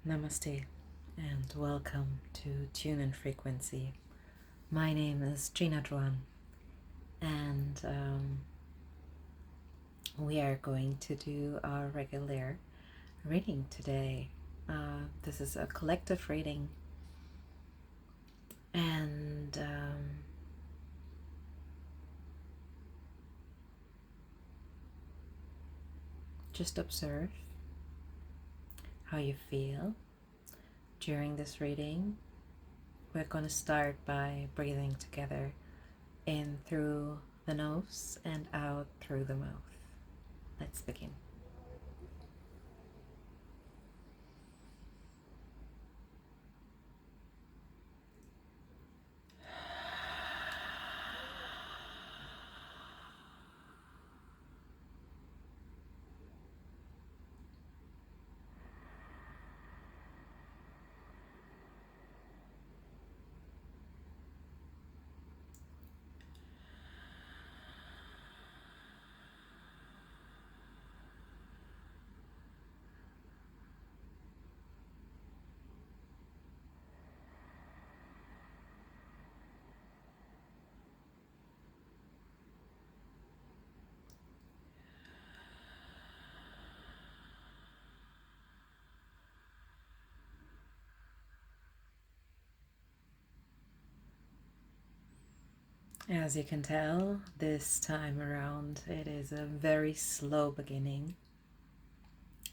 Namaste and welcome to Tune in Frequency. My name is Jeena Joan and we are going to do our regular reading today. This is a collective reading and just observe how you feel during this reading. We're going to start by breathing together in through the nose and out through the mouth. Let's begin. As you can tell, this time around it is a very slow beginning,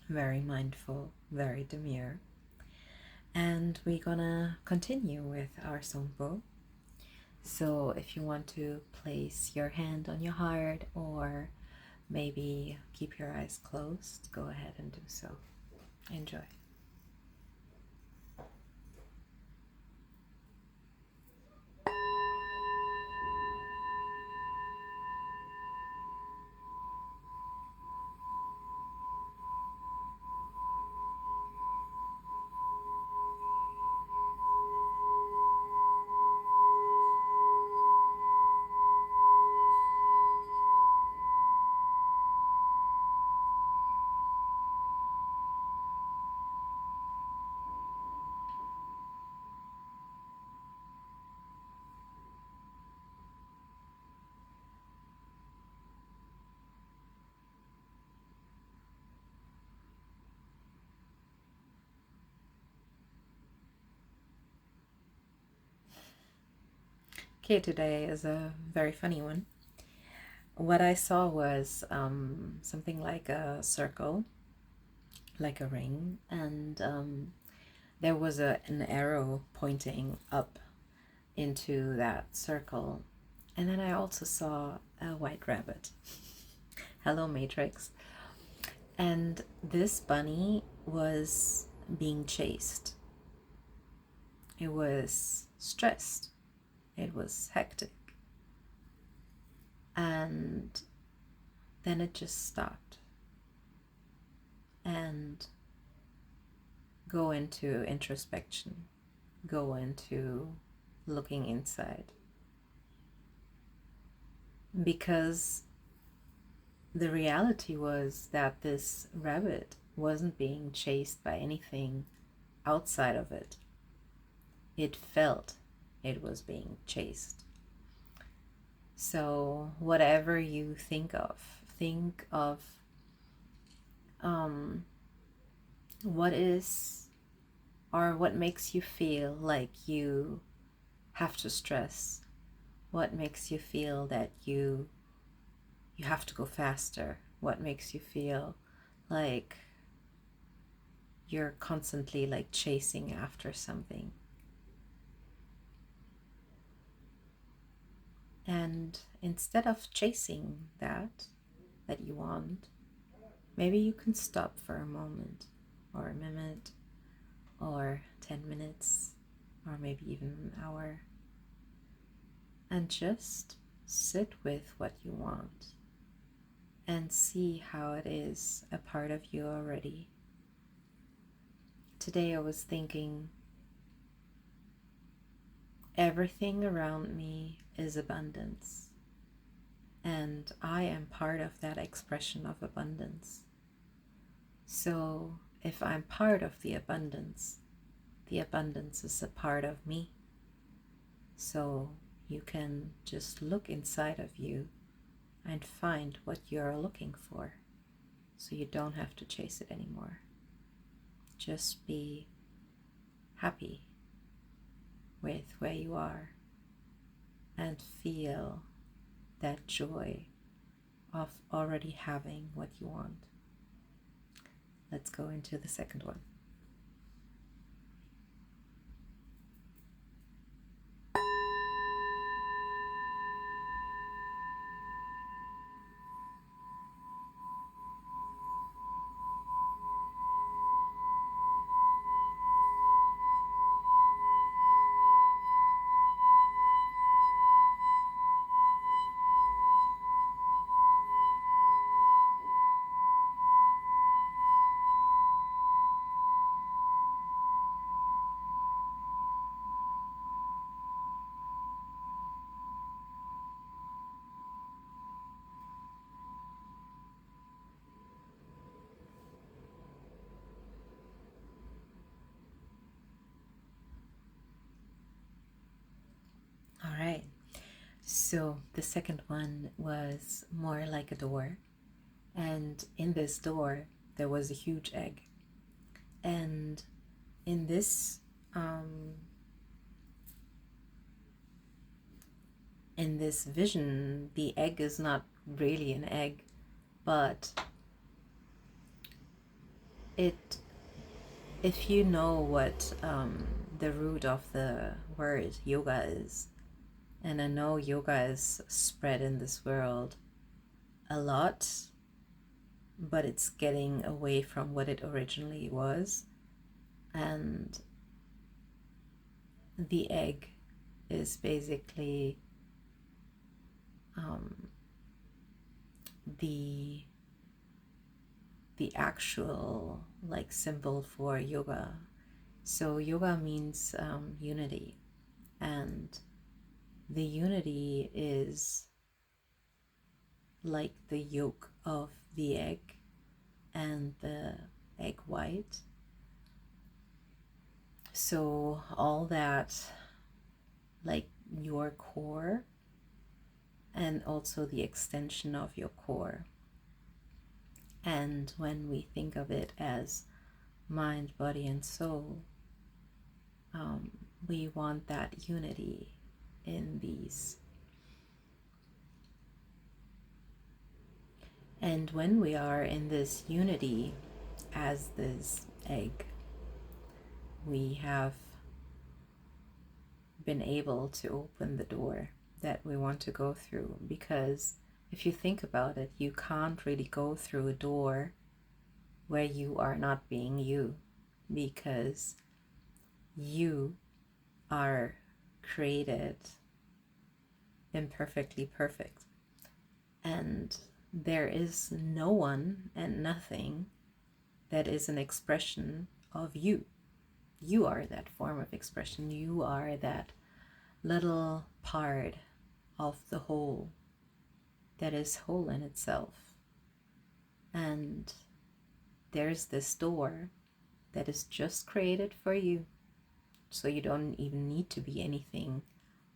very mindful, very demure. And we're gonna continue with our Soundbowl. So if you want to place your hand on your heart or maybe keep your eyes closed, go ahead and do so. Enjoy. Okay, today is a very funny one. What I saw was something like a circle, like a ring, and there was an arrow pointing up into that circle. And then I also saw a white rabbit. Hello, Matrix. And this bunny was being chased. It was stressed. It was hectic. And then it just stopped and go into introspection, go into looking inside. Because the reality was that this rabbit wasn't being chased by anything outside of it. It felt it was being chased. So whatever you think of what is or what makes you feel like you have to stress, what makes you feel that you have to go faster, what makes you feel like you're constantly like chasing after something. And instead of chasing that you want, maybe you can stop for a moment or a minute or 10 minutes or maybe even an hour and just sit with what you want and see how it is a part of you already. Today I was thinking, everything around me is abundance, and I am part of that expression of abundance. So if I'm part of the abundance is a part of me. So you can just look inside of you and find what you're looking for. So you don't have to chase it anymore. Just be happy with where you are and feel that joy of already having what you want. Let's go into the second one. All right. So the second one was more like a door. And in this door, there was a huge egg. And in this vision, the egg is not really an egg, but if you know what the root of the word yoga is, and I know yoga is spread in this world a lot, but it's getting away from what it originally was, and the egg is basically the actual like symbol for yoga. So yoga means unity, and the unity is like the yolk of the egg and the egg white. So all that, like your core and also the extension of your core. And when we think of it as mind, body, and soul, we want that unity in these. And when we are in this unity as this egg, we have been able to open the door that we want to go through. Because if you think about it, you can't really go through a door where you are not being you, because you are created imperfectly perfect, and there is no one and nothing that is an expression of you. You are that form of expression. You are that little part of the whole that is whole in itself. And there's this door that is just created for you. So you don't even need to be anything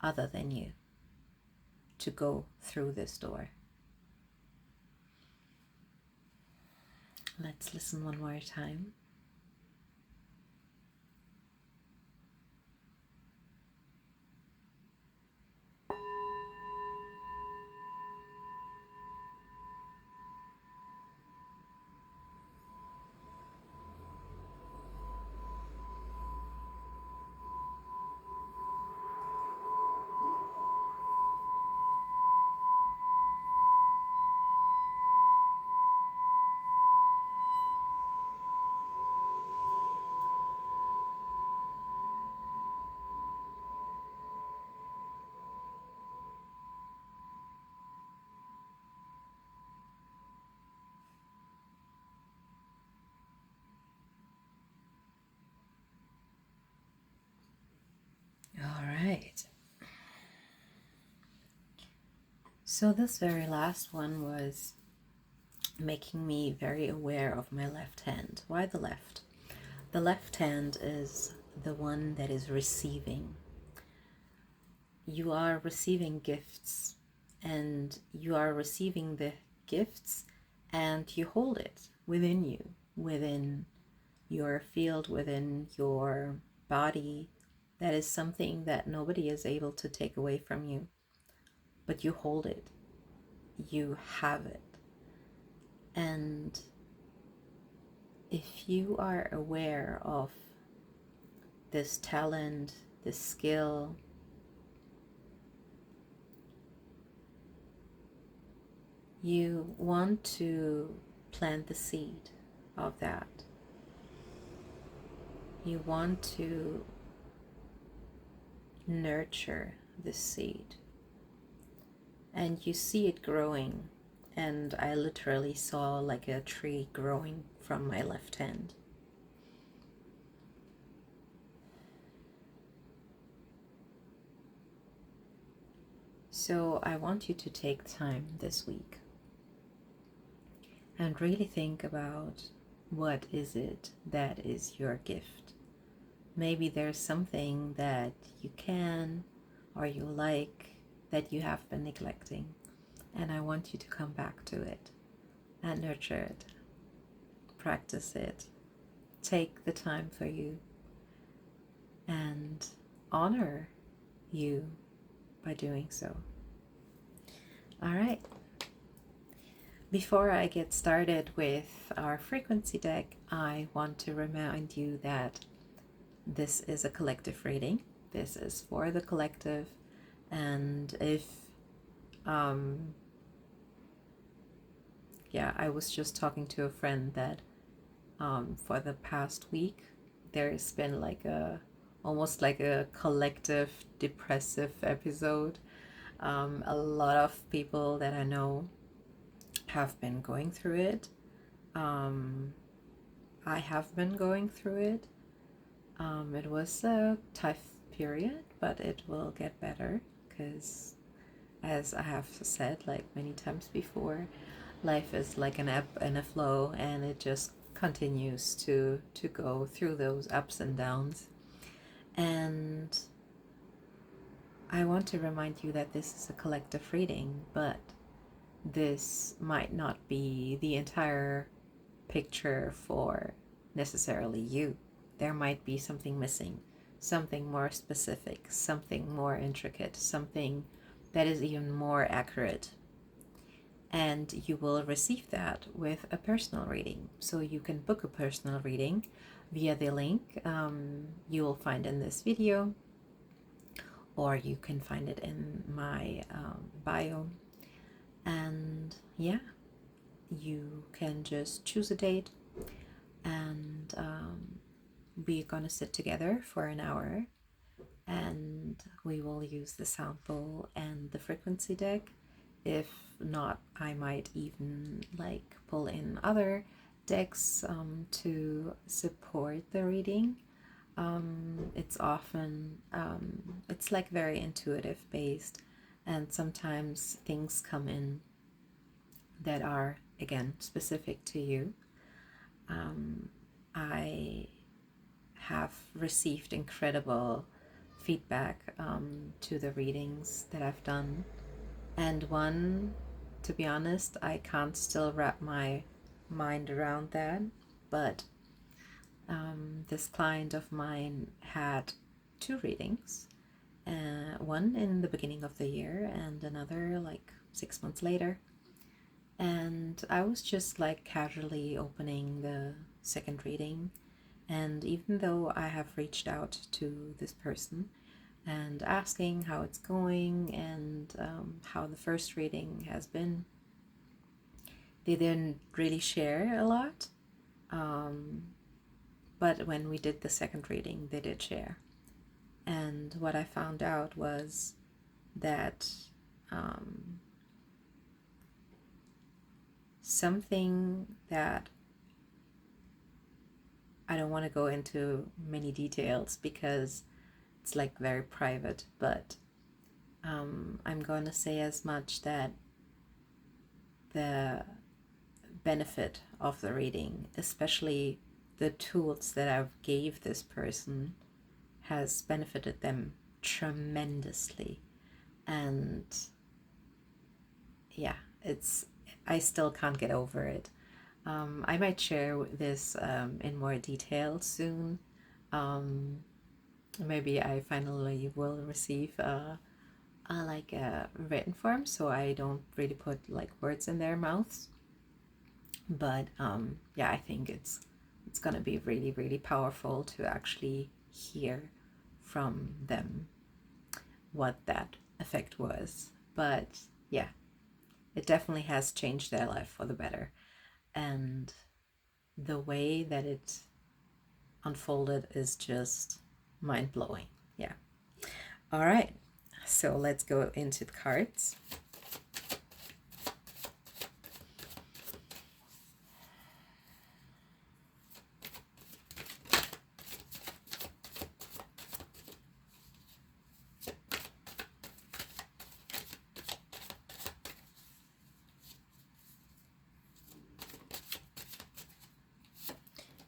other than you to go through this door. Let's listen one more time. All right. So this very last one was making me very aware of my left hand. Why the left? The left hand is the one that is receiving. You are receiving gifts, and you are receiving the gifts, and you hold it within you, within your field, within your body. That is something that nobody is able to take away from you, but you hold it, you have it. And if you are aware of this talent, this skill, you want to plant the seed of that. You want to nurture the seed, and you see it growing. And I literally saw like a tree growing from my left hand. So I want you to take time this week and really think about, what is it that is your gift? Maybe there's something that you can or you like that you have been neglecting, and I want you to come back to it and nurture it, practice it, take the time for you, and honor you by doing so. All right. Before I get started with our frequency deck, I want to remind you that this is a collective reading. This is for the collective, and if I was just talking to a friend that for the past week there's been like almost like a collective depressive episode. A lot of people that I know have been going through it. I have been going through it. It was a tough period, but it will get better, because as I have said like many times before, life is like an ebb and a flow, and it just continues to go through those ups and downs. And I want to remind you that this is a collective reading, but this might not be the entire picture for necessarily you. There might be something missing, something more specific, something more intricate, something that is even more accurate. And you will receive that with a personal reading. So you can book a personal reading via the link you will find in this video, or you can find it in my bio. And yeah, you can just choose a date, and we're gonna sit together for an hour, and we will use the Soundbowl and the frequency deck. If not, I might even like pull in other decks to support the reading. It's often it's like very intuitive based, and sometimes things come in that are again specific to you. I have received incredible feedback to the readings that I've done, and one, to be honest, I can't still wrap my mind around that, but this client of mine had 2 readings, one in the beginning of the year and another like 6 months later. And I was just like casually opening the second reading, and even though I have reached out to this person and asking how it's going and how the first reading has been, they didn't really share a lot. But when we did the second reading, they did share. And what I found out was that something that I don't want to go into many details because it's like very private, but I'm going to say as much that the benefit of the reading, especially the tools that I've gave this person has benefited them tremendously. And yeah, I still can't get over it. I might share this in more detail soon. Maybe I finally will receive like a written form, so I don't really put like words in their mouths. But yeah, I think it's gonna be really, really powerful to actually hear from them what that effect was. But yeah, it definitely has changed their life for the better. And the way that it unfolded is just mind-blowing. Yeah. All right, so let's go into the cards.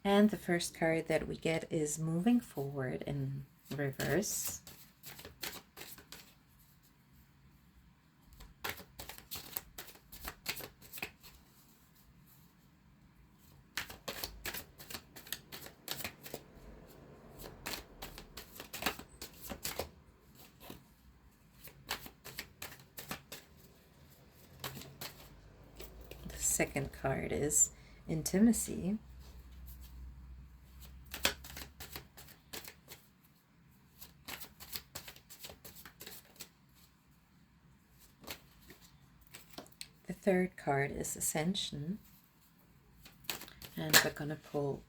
And the first card that we get is moving forward in reverse. The second card is intimacy. The third card is Ascension. And we're gonna pull,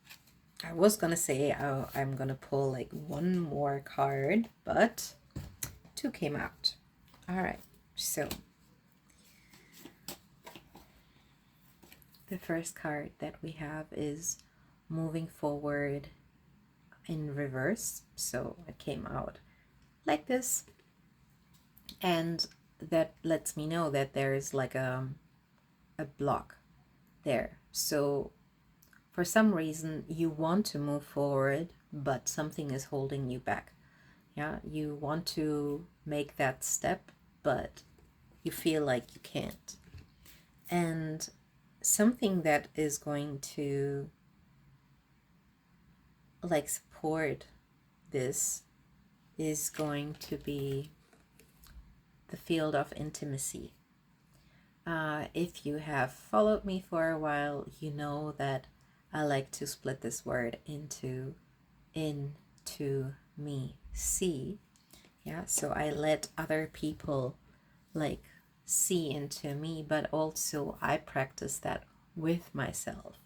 I was gonna say I'm gonna pull like one more card, but two came out. All right, so the first card that we have is moving forward in reverse. So it came out like this, and that lets me know that there is like a block there. So for some reason you want to move forward, but something is holding you back. Yeah, you want to make that step, but you feel like you can't. And something that is going to like support this is going to be the field of intimacy. If you have followed me for a while, you know that I like to split this word into me, see. Yeah, so I let other people like see into me, but also I practice that with myself.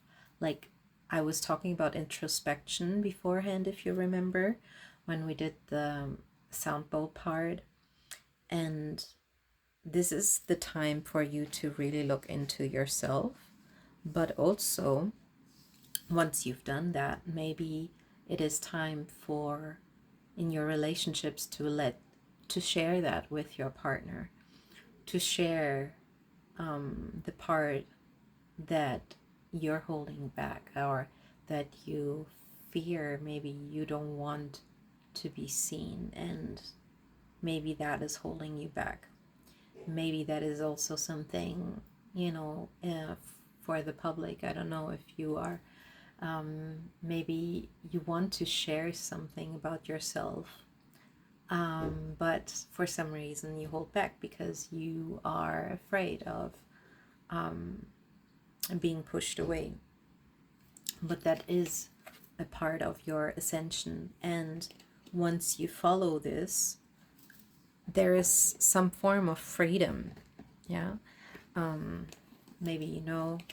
Like I was talking about introspection beforehand, if you remember, when we did the Soundbowl part. And this is the time for you to really look into yourself. But also, once you've done that, maybe it is time for, in your relationships, to share that with your partner, to share the part that you're holding back, or that you fear maybe you don't want to be seen, and maybe that is holding you back. Maybe that is also something, for the public. I don't know if you are, maybe you want to share something about yourself, but for some reason you hold back because you are afraid of being pushed away. But that is a part of your ascension, and once you follow this, there is some form of freedom. Yeah. Maybe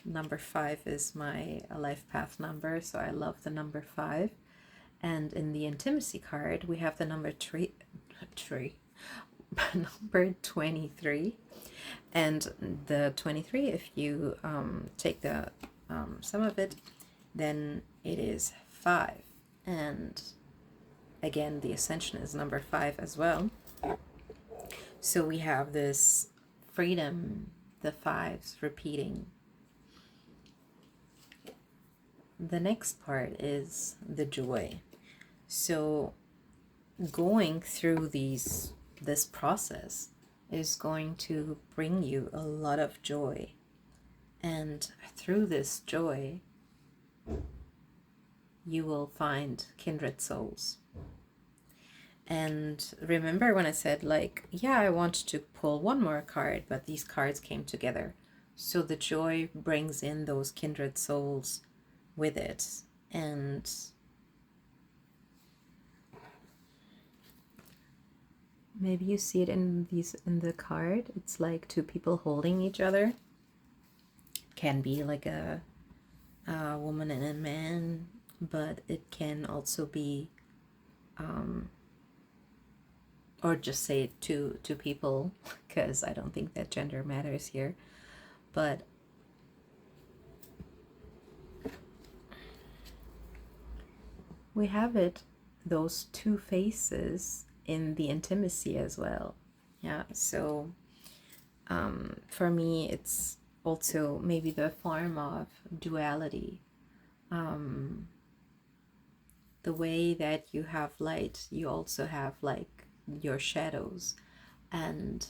number 5 is my life path number, so I love the number 5. And in the intimacy card we have the number number 23. And the 23, if you take the sum of it, then it is 5. And again, the ascension is number 5 as well. So we have this freedom, the 5s repeating. the next part is the joy. So going through this process is going to bring you a lot of joy. And through this joy, you will find kindred souls. And remember when I said, like, yeah, I want to pull one more card, but these cards came together. So the joy brings in those kindred souls with it. And maybe you see it in the card. It's like two people holding each other. Can be like a woman and a man, but it can also be or just say two people, because I don't think that gender matters here. But we have it, those two faces in the intimacy as well. Yeah, so for me it's also maybe the form of duality. The way that you have light, you also have like your shadows, and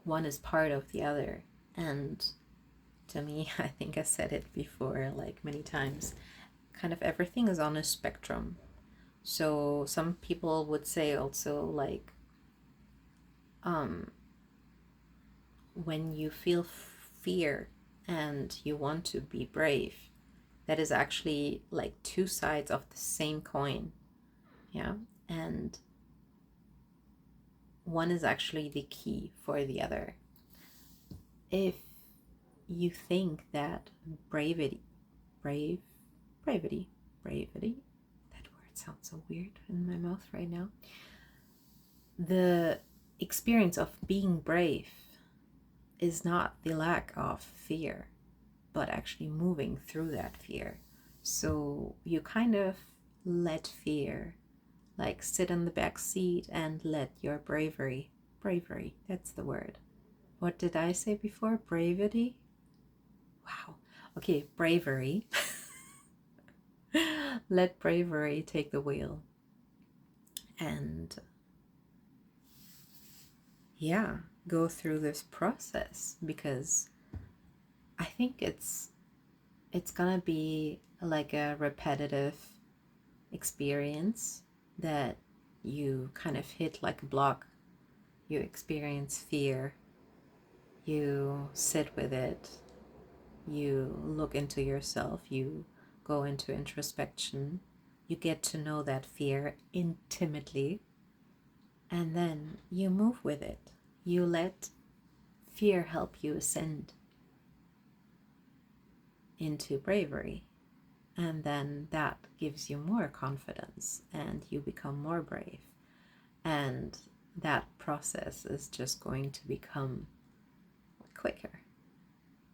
one is part of the other. And to me, I think I said it before like many times, kind of everything is on a spectrum. So some people would say also like when you feel fear and you want to be brave, that is actually like two sides of the same coin. Yeah, and one is actually the key for the other. If you think that bravery, that word sounds so weird in my mouth right now. The experience of being brave is not the lack of fear, but actually moving through that fear. So you kind of let fear like sit in the back seat and let your bravery, that's the word. What did I say before? Bravery? Wow. Okay, bravery. Let bravery take the wheel. And yeah, go through this process, because I think it's gonna be like a repetitive experience that you kind of hit like a block. You experience fear, you sit with it, you look into yourself, you go into introspection, you get to know that fear intimately, and then you move with it. You let fear help you ascend into bravery, and then that gives you more confidence and you become more brave, and that process is just going to become quicker.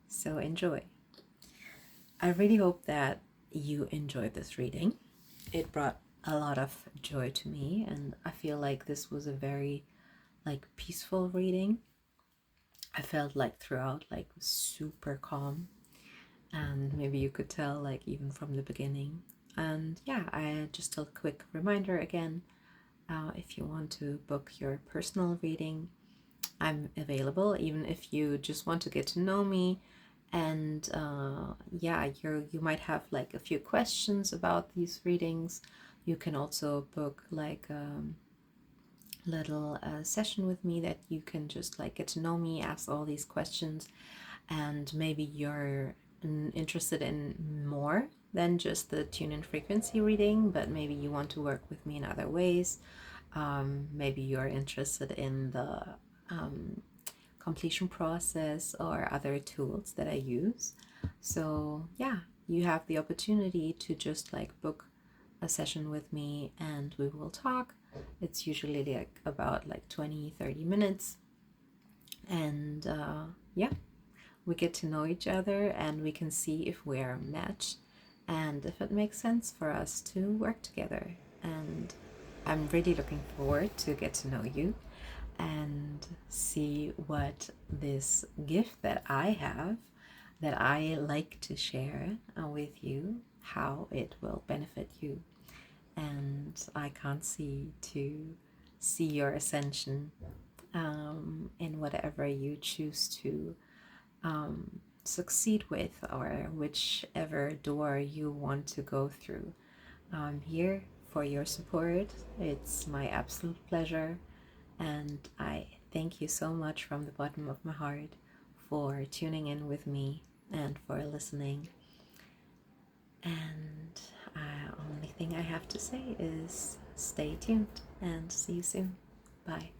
So enjoy. I really hope that you enjoyed this reading. It brought a lot of joy to me, and I feel like this was a very like peaceful reading. I felt like throughout like super calm, and maybe you could tell like even from the beginning. And yeah, I just a quick reminder again, if you want to book your personal reading, I'm available. Even if you just want to get to know me, and yeah, you might have like a few questions about these readings, you can also book like little session with me that you can just like get to know me, ask all these questions, and maybe you're interested in more than just the tune in frequency reading, but maybe you want to work with me in other ways. Maybe you're interested in the completion process or other tools that I use. So yeah, you have the opportunity to just like book a session with me and we will talk. It's usually like about like 20-30 minutes, and yeah, we get to know each other and we can see if we're a match and if it makes sense for us to work together. And I'm really looking forward to get to know you and see what this gift that I have that I like to share with you how it will benefit you. And I can't see your ascension in whatever you choose to succeed with, or whichever door you want to go through. I'm here for your support. It's my absolute pleasure, and I thank you so much from the bottom of my heart for tuning in with me and for listening. And the only thing I have to say is stay tuned and see you soon. Bye.